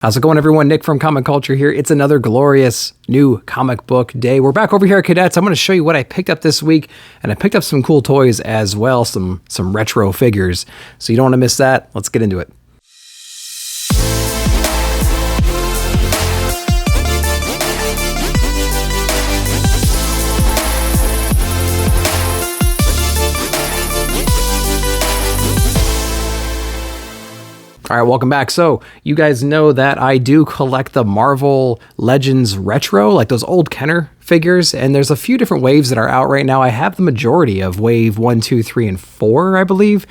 How's it going, everyone? Nick from Comic Culture here. It's another glorious new comic book day. We're back over here at Cadets. I'm going to show you what I picked up this week, and I picked up some cool toys as well, some retro figures. So you don't want to miss that. Let's get into it. All right, welcome back. So you guys know that I do collect the Marvel Legends Retro, like those old Kenner figures, and there's a few different waves that are out right now. I have the majority of wave 1, 2, 3, and 4, I believe.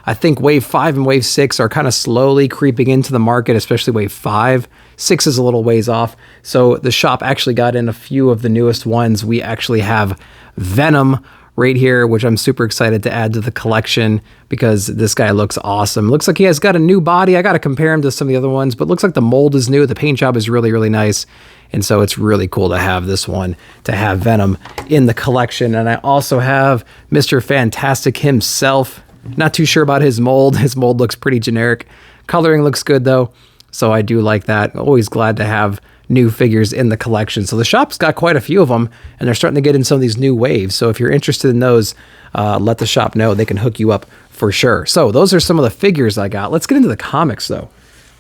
I think wave 5 and wave 6 are kind of slowly creeping into the market, especially wave 5. 6 is a little ways off. So the shop actually got in a few of the newest ones. We actually have Venom right here, which I'm super excited to add to the collection because this guy looks awesome. Looks like he has got a new body. I got to compare him to some of the other ones, but looks like the mold is new. The paint job is really, really nice. And so it's really cool to have this one, to have Venom in the collection. And I also have Mr. Fantastic himself. Not too sure about his mold. His mold looks pretty generic. Coloring looks good though. So I do like that. Always glad to have new figures in the collection. So the shop's got quite a few of them, and they're starting to get in some of these new waves. So if you're interested in those, let the shop know. They can hook you up for sure. So those are some of the figures I got. Let's get into the comics though.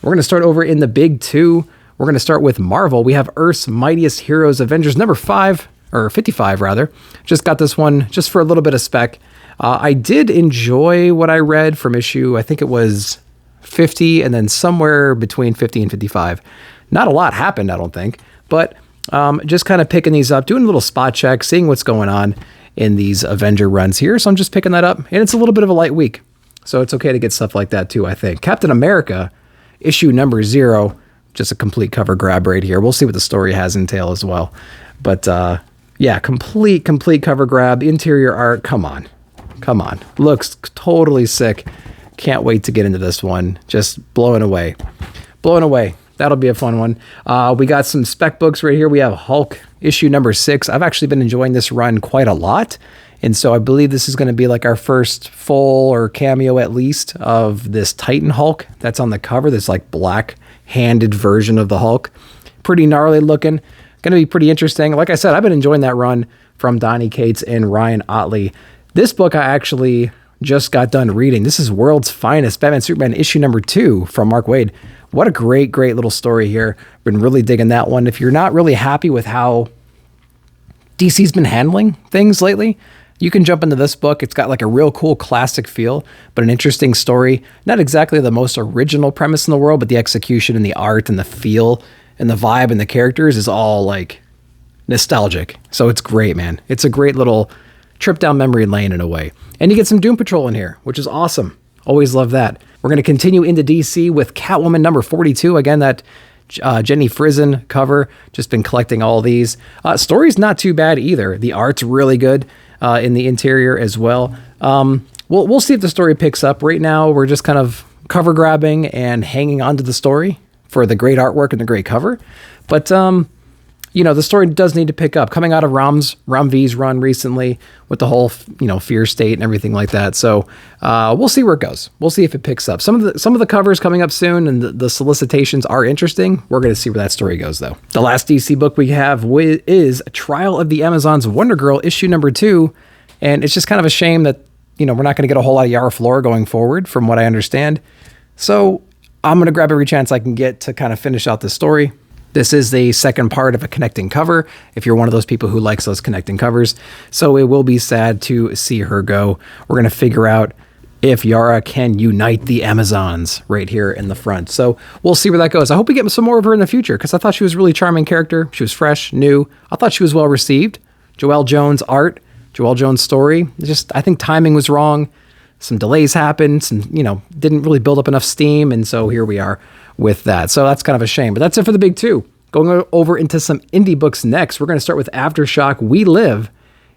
We're going to start over in the big two. We're going to start with Marvel. We have Earth's Mightiest Heroes Avengers number 5, or 55 rather. Just got this one just for a little bit of spec. I did enjoy what I read from issue, I think it was 50, and then somewhere between 50 and 55. Not a lot happened, I don't think, but just kind of picking these up, doing a little spot check, seeing what's going on in these Avenger runs here. So I'm just picking that up, and it's a little bit of a light week. So it's okay to get stuff like that too, I think. Captain America, issue number 0, just a complete cover grab right here. We'll see what the story has entail as well. But yeah, complete cover grab, interior art, come on. Looks totally sick. Can't wait to get into this one. Just blowing away. That'll be a fun one. We got some spec books right here. We have Hulk issue number 6. I've actually been enjoying this run quite a lot. And so I believe this is going to be like our first full or cameo at least of this Titan Hulk that's on the cover. This like black-handed version of the Hulk. Pretty gnarly looking. Going to be pretty interesting. Like I said, I've been enjoying that run from Donny Cates and Ryan Ottley. This book I actually just got done reading. This is World's Finest, Batman Superman issue number 2 from Mark Waid. What a great little story here. Been really digging that one. If you're not really happy with how DC's been handling things lately, you can jump into this book. It's got like a real cool classic feel, but an interesting story. Not exactly the most original premise in the world, but the execution and the art and the feel and the vibe and the characters is all like nostalgic. So it's great, man. It's a great little trip down memory lane in a way. And you get some Doom Patrol in here, which is awesome. Always love that. We're going to continue into DC with Catwoman number 42. Again, that Jenny Frison cover. Just been collecting all these. Story's not too bad either. The art's really good in the interior as well. We'll see if the story picks up. Right now, we're just kind of cover grabbing and hanging on to the story for the great artwork and the great cover. But you know, the story does need to pick up. Coming out of Ram V's run recently with the whole, Fear State and everything like that. So we'll see where it goes. We'll see if it picks up. Some of the covers coming up soon and the solicitations are interesting. We're going to see where that story goes, though. The last DC book we have is Trial of the Amazons Wonder Girl issue number 2. And it's just kind of a shame that, we're not going to get a whole lot of Yara Flora going forward from what I understand. So I'm going to grab every chance I can get to kind of finish out this story. This is the second part of a connecting cover, if you're one of those people who likes those connecting covers. So it will be sad to see her go. We're going to figure out if Yara can unite the Amazons right here in the front. So we'll see where that goes. I hope we get some more of her in the future because I thought she was a really charming character. She was fresh, new. I thought she was well received. Joelle Jones art, Joelle Jones story. I think timing was wrong. Some delays happened. Didn't really build up enough steam. And so here we are with that. So that's kind of a shame, but that's it for the big 2. Going over into some indie books next, we're going to start with Aftershock We Live,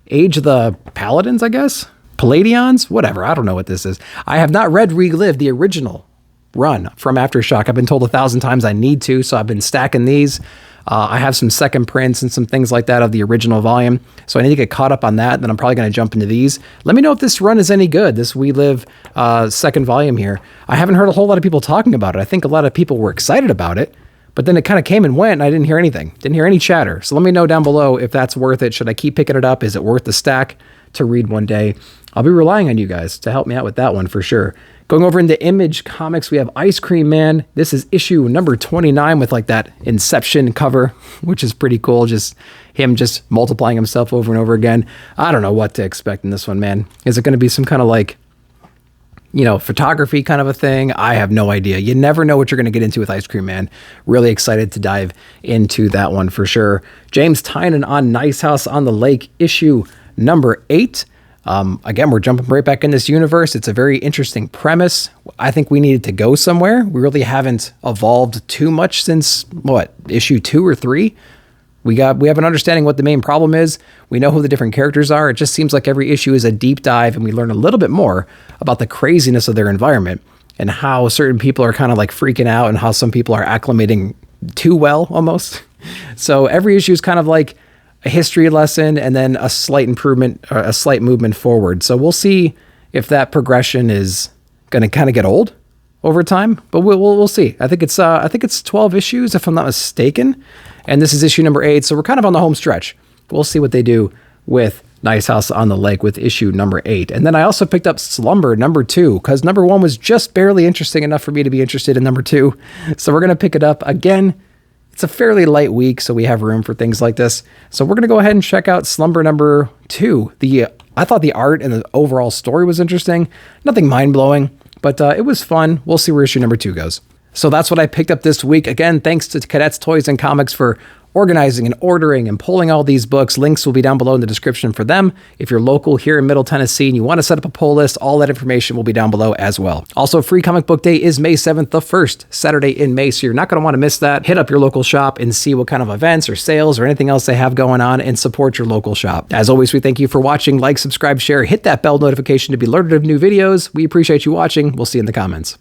Age of the Paladins, I guess? Palladions? Whatever, I don't know what this is. I have not read We Live, the original run from Aftershock. I've been told 1,000 times I need to, so I've been stacking these. I have some second prints and some things like that of the original volume, so I need to get caught up on that, and then I'm probably going to jump into these. Let me know if this run is any good, this We Live second volume here. I haven't heard a whole lot of people talking about it. I think a lot of people were excited about it, But then it kind of came and went, and I didn't hear anything. Didn't hear any chatter. So let me know down below if that's worth it. Should I keep picking it up? Is it worth the stack to read one day? I'll be relying on you guys to help me out with that one for sure. Going over into Image Comics, we have Ice Cream Man. This is issue number 29 with like that Inception cover, which is pretty cool. Just him just multiplying himself over and over again. I don't know what to expect in this one, man. Is it going to be some kind of like, you know, photography kind of a thing? I have no idea. You never know what you're going to get into with Ice Cream Man. Really excited to dive into that one for sure. James Tynan on Nice House on the Lake, issue number 8. Again, we're jumping right back in this universe. It's a very interesting premise. I think we needed to go somewhere. We really haven't evolved too much since, what, issue 2 or 3? We have an understanding what the main problem is. We know who the different characters are. It just seems like every issue is a deep dive, and we learn a little bit more about the craziness of their environment and how certain people are kind of like freaking out and how some people are acclimating too well almost. So every issue is kind of like a history lesson and then a slight improvement or a slight movement forward. So we'll see if that progression is going to kind of get old over time, but we'll see. I think it's 12 issues if I'm not mistaken, and this is issue number 8, so we're kind of on the home stretch. We'll see what they do with Nice House on the Lake with issue number 8. And then I also picked up Slumber number 2 because number 1 was just barely interesting enough for me to be interested in number 2. So we're going to pick it up again. It's a fairly light week, so we have room for things like this. So we're going to go ahead and check out Slumber number 2. I thought the art and the overall story was interesting. Nothing mind-blowing, but it was fun. We'll see where issue number 2 goes. So that's what I picked up this week. Again, thanks to Cadets Toys and Comics for organizing and ordering and pulling all these books. Links will be down below in the description for them. If you're local here in Middle Tennessee and you want to set up a pull list, all that information will be down below as well. Also, Free Comic Book Day is May 7th, the first Saturday in May, so you're not going to want to miss that. Hit up your local shop and see what kind of events or sales or anything else they have going on and support your local shop. As always, we thank you for watching. Like, subscribe, share, hit that bell notification to be alerted of new videos. We appreciate you watching. We'll see you in the comments.